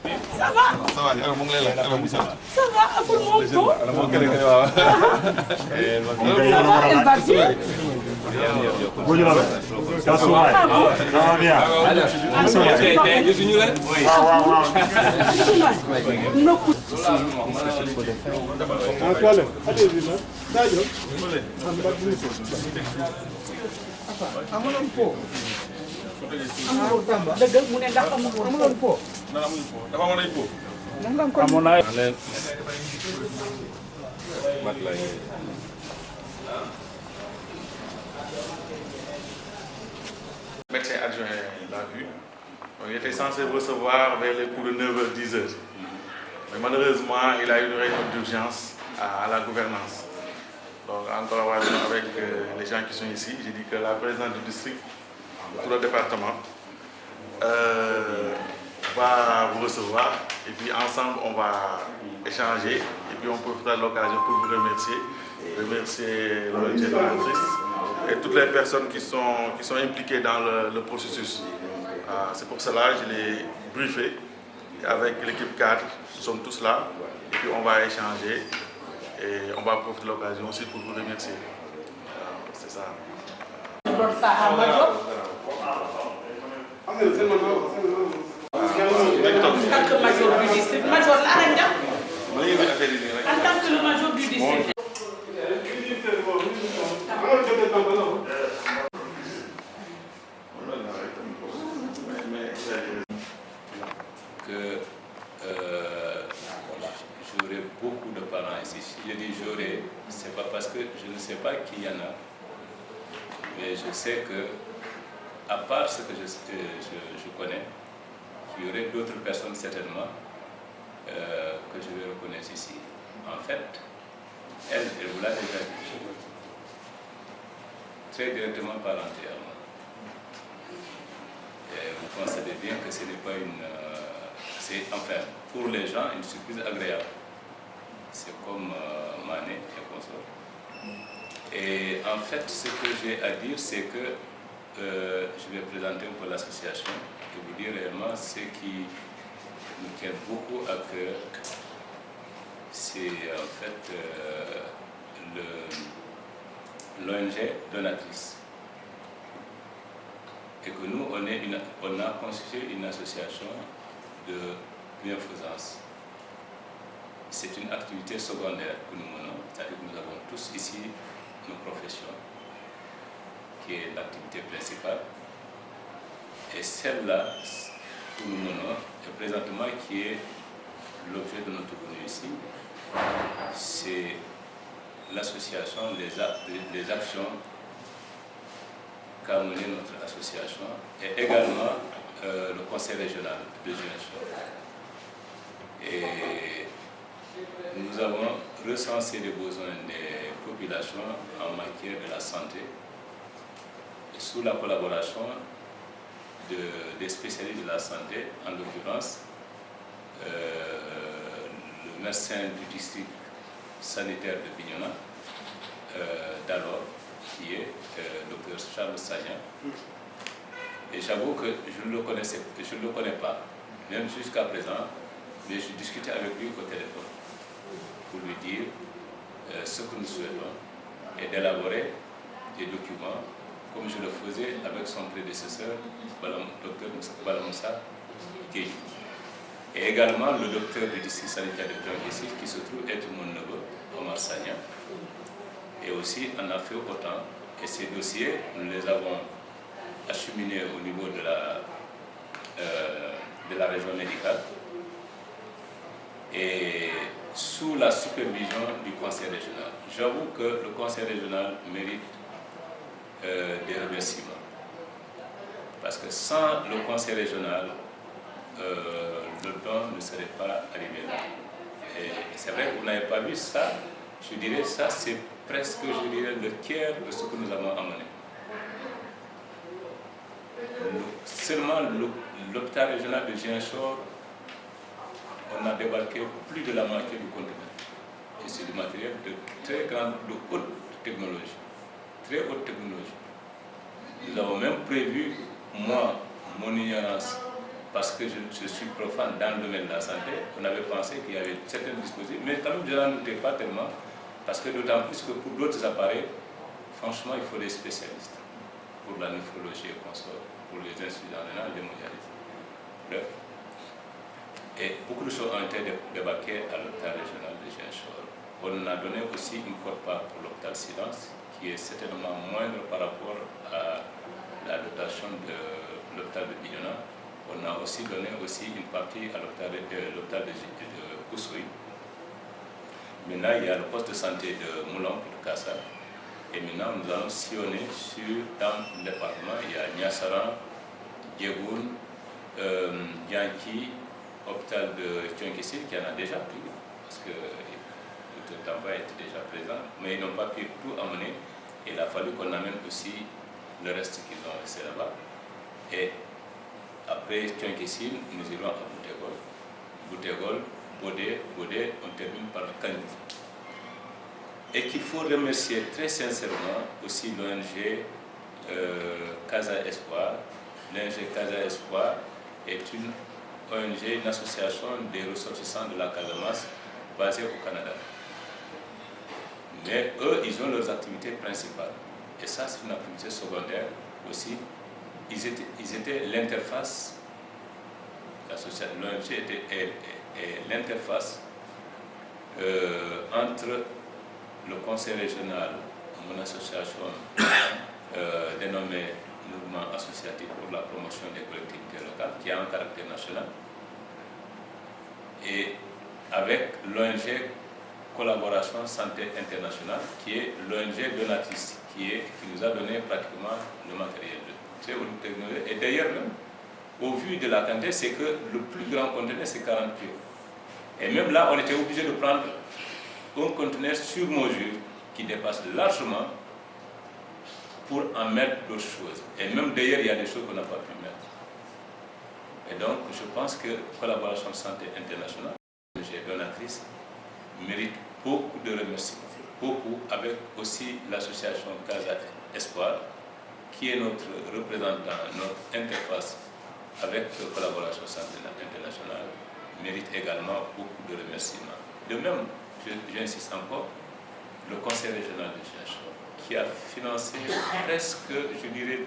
Ça va. Ça va, alors mon gars, alors Moussa. Ça va, pour mon pot. Alors mon gars, elle va bien. Bonjour, ça va bien. Médecin adjoint l'a vu. Il était censé recevoir vers les coups de 9h, 10h. Mais malheureusement, il a eu une réunion d'urgence à la gouvernance. Donc, en collaboration avec les gens qui sont ici, j'ai dit que la présidente du district, pour le département, va vous recevoir. Et puis ensemble, on va échanger. Et puis on profitera de l'occasion pour vous remercier. Remercier l'ONG Donatrice et toutes les personnes qui sont impliquées dans le processus. C'est pour cela que je l'ai briefé avec l'équipe cadre. Nous sommes tous là. Et puis on va échanger. Et on va profiter de l'occasion aussi pour vous remercier. C'est ça. Je donne ça à Major. En tant que major du district. Major, l'arrête. En tant que le major du district. Que j'aurai beaucoup de parents ici. Si je dis j'aurai, c'est pas parce que je ne sais pas qu'il y en a, mais je sais que, à part ce que je connais, il y aurait d'autres personnes certainement que je vais reconnaître ici. En fait, elle vous l'a déjà dit, très directement parenté à moi. Et vous constatez bien que ce n'est pas c'est enfin, pour les gens, une surprise agréable. C'est comme Mané et consort. Et en fait, ce que j'ai à dire, c'est que je vais présenter un peu l'association et vous dire réellement ce qui nous tient beaucoup à cœur. C'est en fait l'ONG Donatrice. Et que nous, on a constitué une association de bienfaisance. C'est une activité secondaire que nous menons, c'est-à-dire que nous avons tous ici nos professions, qui est l'activité principale. Et celle-là que nous menons, et présentement qui est l'objet de notre venue ici, c'est l'association, les actions qu'a mené notre association et également le conseil régional de Ziguinchor. Et nous avons recensé les besoins des populations en matière de la santé sous la collaboration des spécialistes de la santé, en l'occurrence le médecin du district sanitaire de Bignona, d'alors, qui est Dr Charles Sagnan. Et j'avoue que je ne le connais pas, même jusqu'à présent, mais je discutais avec lui au téléphone pour lui dire ce que nous souhaitons et d'élaborer des documents comme je le faisais avec son prédécesseur, Dr Balamoussa Gueye. Et également le docteur du district sanitaire de Bignona qui se trouve être mon neveu, Omar Sagnan. Et aussi, on a fait autant. Et ces dossiers, nous les avons acheminés au niveau de la région médicale et sous la supervision du conseil régional. J'avoue que le conseil régional mérite des remerciements. Parce que sans le conseil régional, le don ne serait pas arrivé là. Et c'est vrai que vous n'avez pas vu ça, je dirais ça, c'est presque, je dirais, le tiers de ce que nous avons amené. Seulement l'hôpital régional de Ziguinchor, on a débarqué plus de la moitié du continent. Et c'est du matériel de haute technologie. Très haute technologie. Nous avons même prévu, moi, mon ignorance, parce que je suis profane dans le domaine de la santé, on avait pensé qu'il y avait certaines dispositions, mais quand même je n'en doutais pas tellement, parce que d'autant plus que pour d'autres appareils, franchement, il faut des spécialistes pour la néphrologie et consort, pour les insuffisants rénales, l'hémodialyse. Bref. Et beaucoup de choses ont été débarquées à l'hôpital régional de Ziguinchor. On a donné aussi une quote-part pour l'hôpital Silence, qui est certainement moindre par rapport à la dotation de l'hôpital de Bignona. On a aussi donné une partie à l'hôpital de Oussouye. Maintenant, il y a le poste de santé de Moulon, de Kassa. Et maintenant, nous allons sillonner dans le département. Il y a Niassaran, Djegoun, Dianki, hôpital de Tchonkessil qui en a déjà pris, parce que le Tamba était déjà présent, mais ils n'ont pas pu tout amener. Il a fallu qu'on amène aussi le reste qu'ils ont laissé là-bas. Et après Tchonkessil, nous irons à Boutegol, Bodé, on termine par Kandou. Et qu'il faut remercier très sincèrement aussi l'ONG Casa Espoir. L'ONG Casa Espoir est une ONG, une association des ressortissants de la Casamance basée au Canada. Mais eux, ils ont leurs activités principales. Et ça, c'est une activité secondaire aussi. Ils étaient l'interface, l'ONG était l'interface entre le conseil régional, mon association dénommée Mouvement associatif pour la promotion des collectivités locales, qui a un caractère national, et avec l'ONG Collaboration Santé Internationale, qui est l'ONG donatrice, qui nous a donné pratiquement le matériel. Et d'ailleurs, au vu de la quantité, c'est que le plus grand conteneur, c'est 40 kg. Et même là, on était obligé de prendre un conteneur sur mesure qui dépasse largement pour en mettre d'autres choses. Et même d'ailleurs, il y a des choses qu'on n'a pas pu mettre. Et donc, je pense que Collaboration Santé Internationale, l'ONG donatrice, mérite beaucoup de remerciements. Beaucoup, avec aussi l'association Casa Espoir, qui est notre représentant, notre interface avec Collaboration Santé Internationale, mérite également beaucoup de remerciements. De même, j'insiste encore, le conseil régional de Ziguinchor, qui a financé presque, je dirais,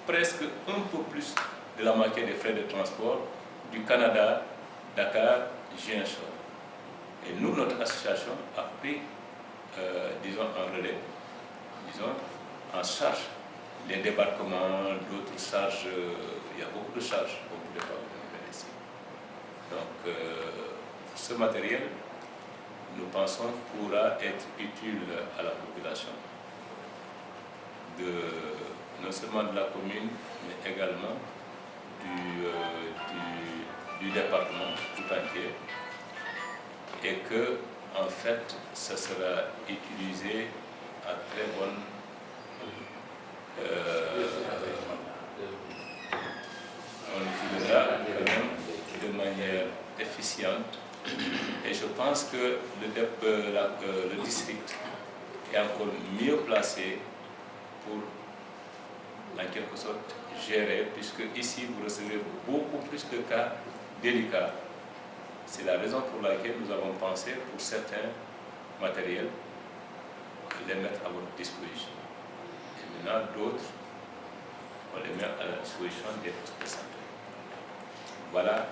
presque un peu plus de la moitié des frais de transport du Canada, Dakar, Ziguinchor. Et nous, notre association a pris, disons, en relais, disons, en charge les débarquements, d'autres charges, il y a beaucoup de charges qu'on ne pouvait pas venir ici. Donc, ce matériel, nous pensons, pourra être utile à la population, non seulement de la commune, mais également du département tout entier, et que, en fait, ça sera utilisé à très bonne on l'utilisera quand même de manière efficiente. Et je pense que le district est encore mieux placé pour, en quelque sorte, gérer, puisque ici vous recevez beaucoup plus de cas délicats. C'est la raison pour laquelle nous avons pensé, pour certains matériels, les mettre à votre disposition. Et maintenant, d'autres, on les met à la disposition des postes de santé. Voilà,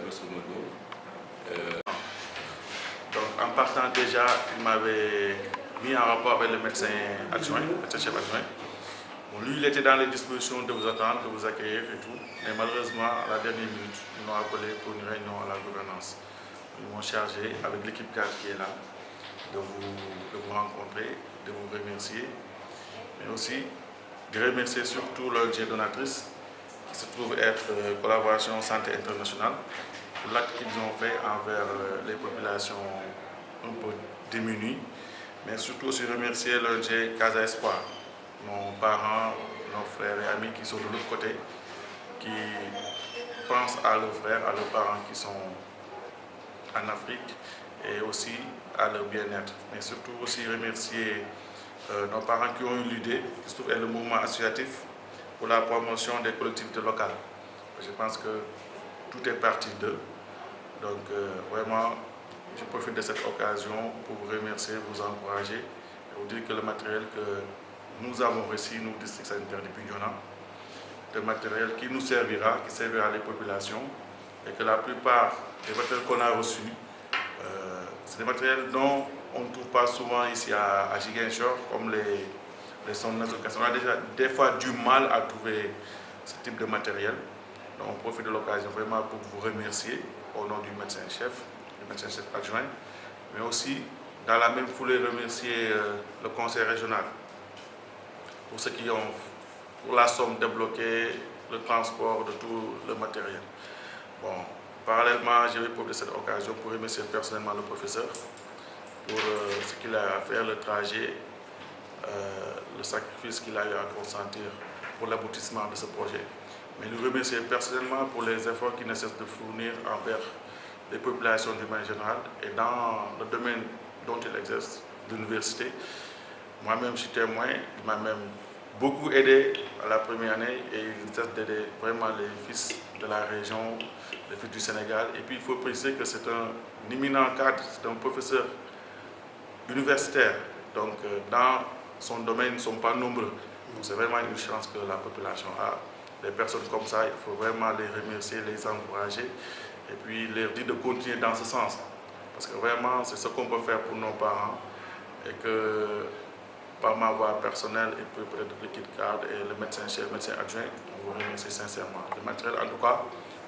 grosso modo. Donc, en partant déjà, il m'avait mis en rapport avec le médecin adjoint, le médecin chef adjoint. Bon, lui, il était dans les dispositions de vous attendre, de vous accueillir et tout. Mais malheureusement, à la dernière minute, ils m'ont appelé pour une réunion à la gouvernance. Ils m'ont chargé, avec l'équipe cadre qui est là, de vous rencontrer, de vous remercier. Mais aussi de remercier surtout l'ONG donatrice, qui se trouve être Collaboration Santé Internationale, pour l'acte qu'ils ont fait envers les populations un peu démunies. Mais surtout aussi remercier l'ONG Casa Espoir, nos parents, nos frères et amis qui sont de l'autre côté, qui pensent à leurs frères, à leurs parents qui sont en Afrique et aussi à leur bien-être. Mais surtout aussi remercier nos parents qui ont eu l'idée, qui se trouve être le mouvement associatif pour la promotion des collectivités locales. Je pense que tout est parti d'eux. Donc vraiment, je profite de cette occasion pour vous remercier, vous encourager et vous dire que le matériel que nous avons reçu, nous, district sanitaire de Bignona, c'est un matériel qui nous servira, qui servira les populations et que la plupart des matériels qu'on a reçus, c'est des matériels dont on ne trouve pas souvent ici à Ziguinchor, comme les sondes nasogastro. On a déjà des fois du mal à trouver ce type de matériel. Donc on profite de l'occasion vraiment pour vous remercier au nom du médecin-chef, du médecin-chef adjoint, mais aussi dans la même foulée remercier le conseil régional pour ceux qui ont, pour la somme débloquée, le transport de tout le matériel. Bon, parallèlement, je vais profiter de cette occasion pour remercier personnellement le professeur pour ce qu'il a à faire, le trajet, le sacrifice qu'il a eu à consentir pour l'aboutissement de ce projet. Mais nous remercier personnellement pour les efforts qu'il ne cesse de fournir envers les populations du manière générale et dans le domaine dont il exerce, l'université. Moi-même, je suis témoin, il m'a même beaucoup aidé à la première année et il cesse d'aider vraiment les fils de la région, les fils du Sénégal. Et puis il faut préciser que c'est un éminent cadre, c'est un professeur universitaire. Donc dans son domaine, ils ne sont pas nombreux. C'est vraiment une chance que la population a. Des personnes comme ça, il faut vraiment les remercier, les encourager et puis leur dire de continuer dans ce sens. Parce que vraiment, c'est ce qu'on peut faire pour nos parents et que par ma voix personnelle et puis peut-être l'équipe cadre et le médecin-chef, le médecin adjoint, on vous remercie sincèrement. Le matériel, en tout cas,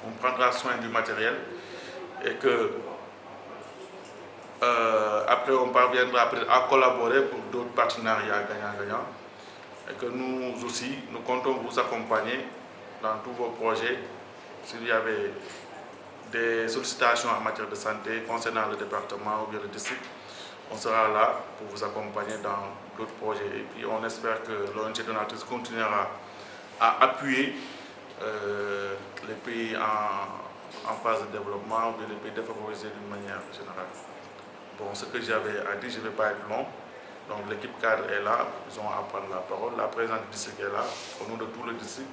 on prendra soin du matériel et que après on parviendra à collaborer pour d'autres partenariats gagnant-gagnant et que nous aussi, nous comptons vous accompagner dans tous vos projets. S'il y avait des sollicitations en matière de santé concernant le département ou bien le district, on sera là pour vous accompagner dans d'autres projets. Et puis on espère que l'ONG donatrice continuera à appuyer les pays en phase de développement ou bien les pays défavorisés d'une manière générale. Bon, ce que j'avais à dire, je ne vais pas être long. Donc l'équipe cadre est là, ils ont à prendre la parole. La présidente du district est là, au nom de tout le district,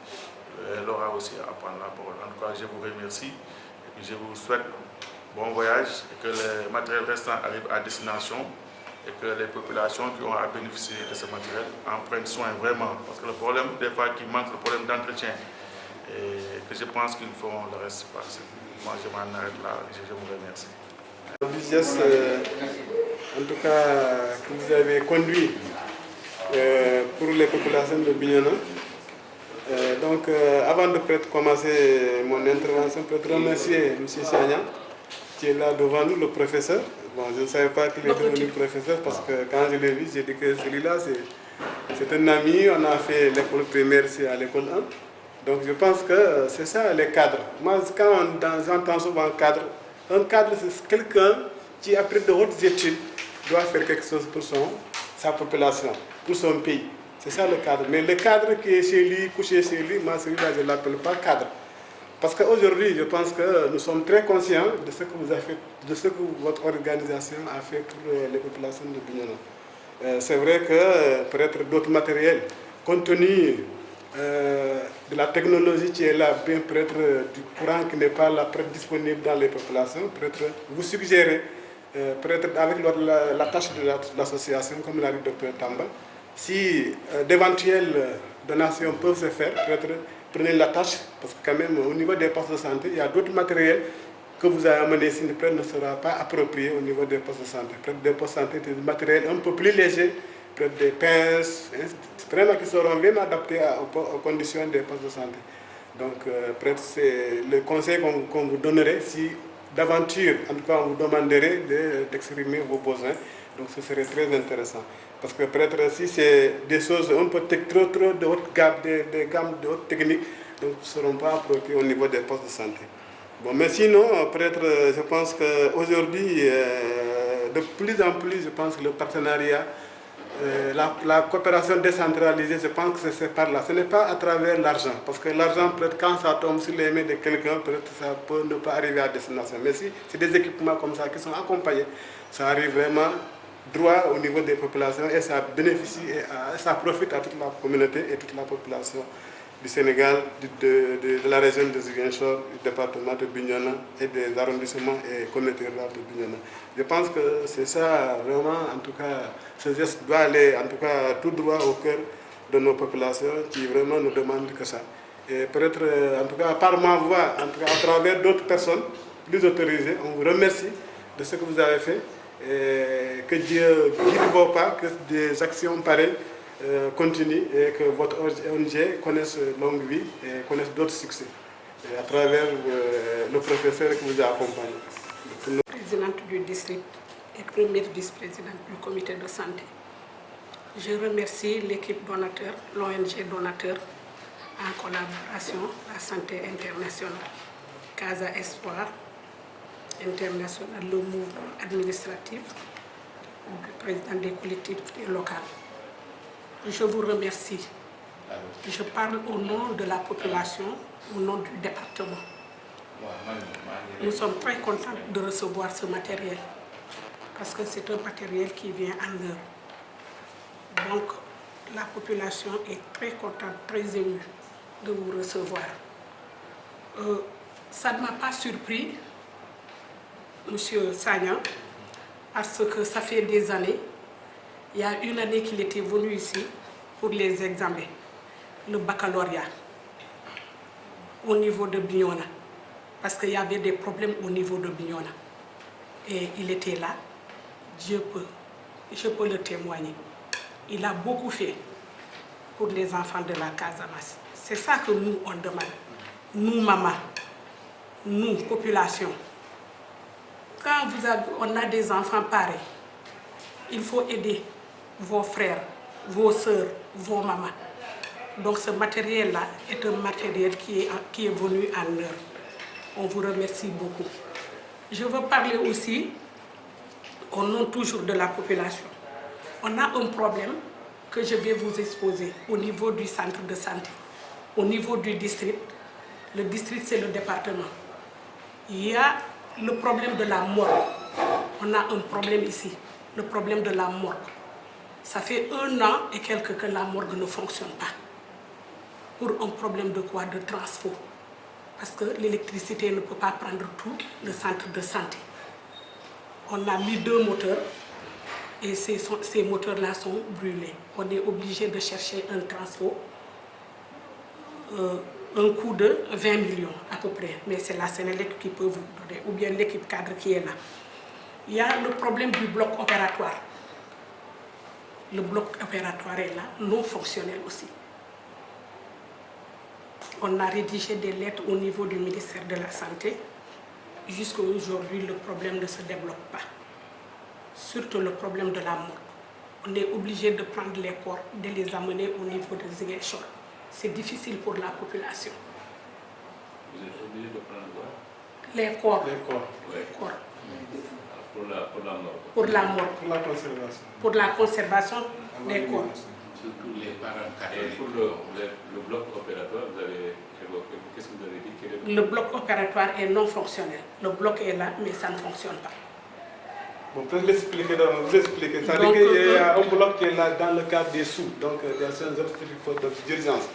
elle aura aussi à prendre la parole. En tout cas, je vous remercie et puis je vous souhaite bon voyage et que les matériels restants arrivent à destination et que les populations qui ont à bénéficier de ce matériel en prennent soin vraiment. Parce que le problème, des fois, qui manque, le problème d'entretien. Et que je pense qu'ils feront le reste passer. Moi, je m'en arrête là et je vous remercie. En tout cas, que vous avez conduit pour les populations de Bignona. Donc, avant de commencer mon intervention, je peux remercier M. Sagna, qui est là devant nous, le professeur. Bon, je ne savais pas qu'il est devenu professeur parce que quand je l'ai vu, j'ai dit que celui-là, c'est un ami. On a fait l'école primaire, c'est à l'école 1. Donc, je pense que c'est ça les cadres. Moi, quand j'entends souvent cadre, un cadre, c'est quelqu'un qui, après de hautes études, doit faire quelque chose pour sa population, pour son pays. C'est ça le cadre. Mais le cadre qui est chez lui, couché chez lui, moi celui-là je ne l'appelle pas cadre. Parce qu'aujourd'hui, je pense que nous sommes très conscients de ce que vous avez fait, de ce que votre organisation a fait pour les populations de Bignona. C'est vrai que peut-être d'autres matériels, compte tenu de la technologie qui est là, bien peut-être du courant qui n'est pas là, peut-être disponible dans les populations, peut-être vous suggérez, peut-être avec la tâche de l'association, comme l'a dit le Dr Tamba, si d'éventuelles donations peuvent se faire, peut-être prenez la tâche, parce que quand même au niveau des postes de santé, il y a d'autres matériels que vous avez amenés ici, peut-être ne sera pas approprié au niveau des postes de santé. Peut-être des postes de santé, des matériels un peu plus légers, peut-être des pinces, vraiment qui seront bien adaptés aux conditions des postes de santé. Donc peut-être c'est le conseil qu'on vous donnerait si d'aventure, en tout cas on vous demanderait d'exprimer vos besoins. Donc ce serait très intéressant. Parce que peut-être si c'est des choses un peu trop de haute gamme, des gammes de haute technique, donc ne seront pas appropriées au niveau des postes de santé. Bon, mais sinon, peut-être je pense qu'aujourd'hui, de plus en plus, je pense que le partenariat, la coopération décentralisée, je pense que c'est par là. Ce n'est pas à travers l'argent. Parce que l'argent, peut-être quand ça tombe sur les mains de quelqu'un, peut-être ça peut ne pas arriver à destination. Mais si c'est des équipements comme ça qui sont accompagnés, ça arrive vraiment droit au niveau des populations et ça bénéficie et ça profite à toute la communauté et toute la population du Sénégal, de la région de Ziguinchor, du département de Bignona et des arrondissements et communautés rurales de Bignona. Je pense que c'est ça vraiment, en tout cas, ce geste doit aller en tout cas tout droit au cœur de nos populations qui vraiment nous demandent que ça. Et peut-être, en tout cas, par ma voix, en tout cas, à travers d'autres personnes plus autorisées, on vous remercie de ce que vous avez fait. Et que Dieu guide vos pas, que des actions pareilles continuent et que votre ONG connaisse longue vie et connaisse d'autres succès et à travers le professeur qui vous a accompagné. Présidente du district et première vice-présidente du comité de santé. Je remercie l'équipe donateur, l'ONG donateur, en collaboration la Santé internationale, Casa Espoir international, le mouvement administratif, le président des collectivités locales. Je vous remercie. Je parle au nom de la population, au nom du département. Nous sommes très contents de recevoir ce matériel parce que c'est un matériel qui vient en heure. Donc, la population est très contente, très émue de vous recevoir. Ça ne m'a pas surpris, Monsieur Sagnan, parce que ça fait des années. Il y a une année qu'il était venu ici pour les examens, le baccalauréat, au niveau de Bignona, parce qu'il y avait des problèmes au niveau de Bignona. Et il était là, je peux le témoigner. Il a beaucoup fait pour les enfants de la Casamance. C'est ça que nous, on demande. Nous, maman, nous, population. Quand on a des enfants pareils, il faut aider vos frères, vos sœurs, vos mamans. Donc ce matériel-là est un matériel qui est venu en heure. On vous remercie beaucoup. Je veux parler aussi au nom toujours de la population. On a un problème que je vais vous exposer au niveau du centre de santé, au niveau du district. Le district, c'est le département. Il y a le problème de la morgue. On a un problème ici, le problème de la morgue. Ça fait 1 an et quelques que la morgue ne fonctionne pas. Pour un problème de quoi? De transfo. Parce que l'électricité ne peut pas prendre tout le centre de santé. On a mis 2 moteurs et ces moteurs-là sont brûlés. On est obligé de chercher un transfo, un coût de 20 millions à peu près. Mais c'est la Sénélec qui peut vous donner, ou bien l'équipe cadre qui est là. Il y a le problème du bloc opératoire. Le bloc opératoire est là, non fonctionnel aussi. On a rédigé des lettres au niveau du ministère de la Santé. Jusqu'à aujourd'hui, le problème ne se débloque pas. Surtout le problème de la mort. On est obligé de prendre les corps, de les amener au niveau de Ziguinchor. C'est difficile pour la population. Vous êtes obligé de prendre quoi? Les corps. Les corps. Ouais. Corps. Pour la mort. Pour la mort. Pour la conservation. Pour la conservation des corps. Surtout les parents catholiques. Et pour le bloc opératoire, vous avez évoqué, qu'est-ce que vous avez dit? Le bloc opératoire est non fonctionnel. Le bloc est là, mais ça ne fonctionne pas. Bon, peut-être l'expliquer, vous expliquer. Ça veut dire qu'il y a un bloc qui est là dans le cadre des sous, donc des autres d'urgence.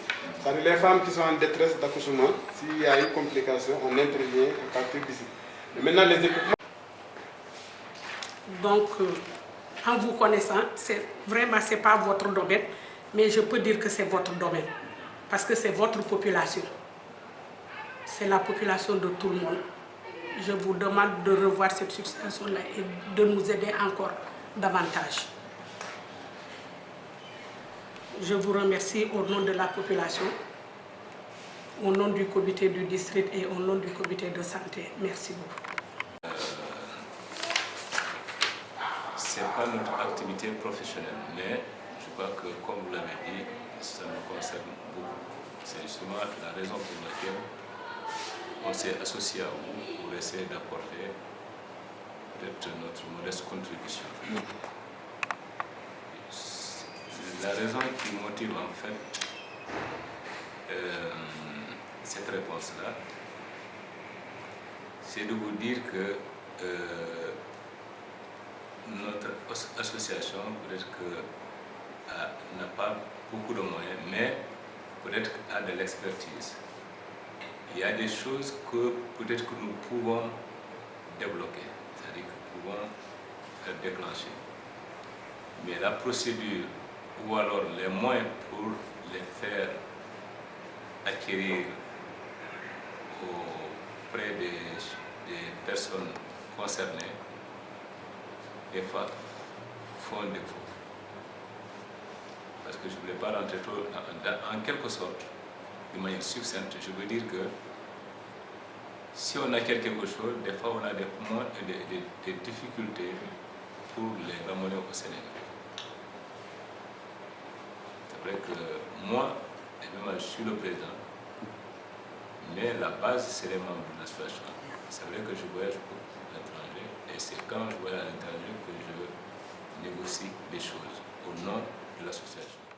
C'est-à-dire les femmes qui sont en détresse d'accouchement, s'il y a une complication, on intervient à partir d'ici. Mais maintenant, les équipements. Donc, en vous connaissant, vraiment, ce n'est pas votre domaine, mais je peux dire que c'est votre domaine, parce que c'est votre population. C'est la population de tout le monde. Je vous demande de revoir cette situation-là et de nous aider encore davantage. Je vous remercie au nom de la population, au nom du comité du district et au nom du comité de santé. Merci beaucoup. Ce n'est pas notre activité professionnelle, mais je crois que, comme vous l'avez dit, ça nous concerne beaucoup. C'est justement la raison pour laquelle on s'est associé à vous pour essayer d'apporter peut-être notre modeste contribution. La raison qui motive en fait cette réponse-là, c'est de vous dire que notre association peut-être que n'a pas beaucoup de moyens, mais peut-être a de l'expertise. Il y a des choses que peut-être que nous pouvons débloquer, c'est-à-dire que nous pouvons faire déclencher. Mais la procédure ou alors les moyens pour les faire acquérir auprès des personnes concernées, des fois, font défaut. Parce que je ne voulais pas rentrer trop en quelque sorte, de manière succincte. Je veux dire que si on acquiert quelque chose, des fois on a des difficultés pour les ramener au Sénégal. C'est vrai que moi, je suis le président, mais la base, c'est les membres de l'association. C'est vrai que je voyage pour l'étranger, et c'est quand je voyage à l'étranger que je négocie des choses au nom de l'association.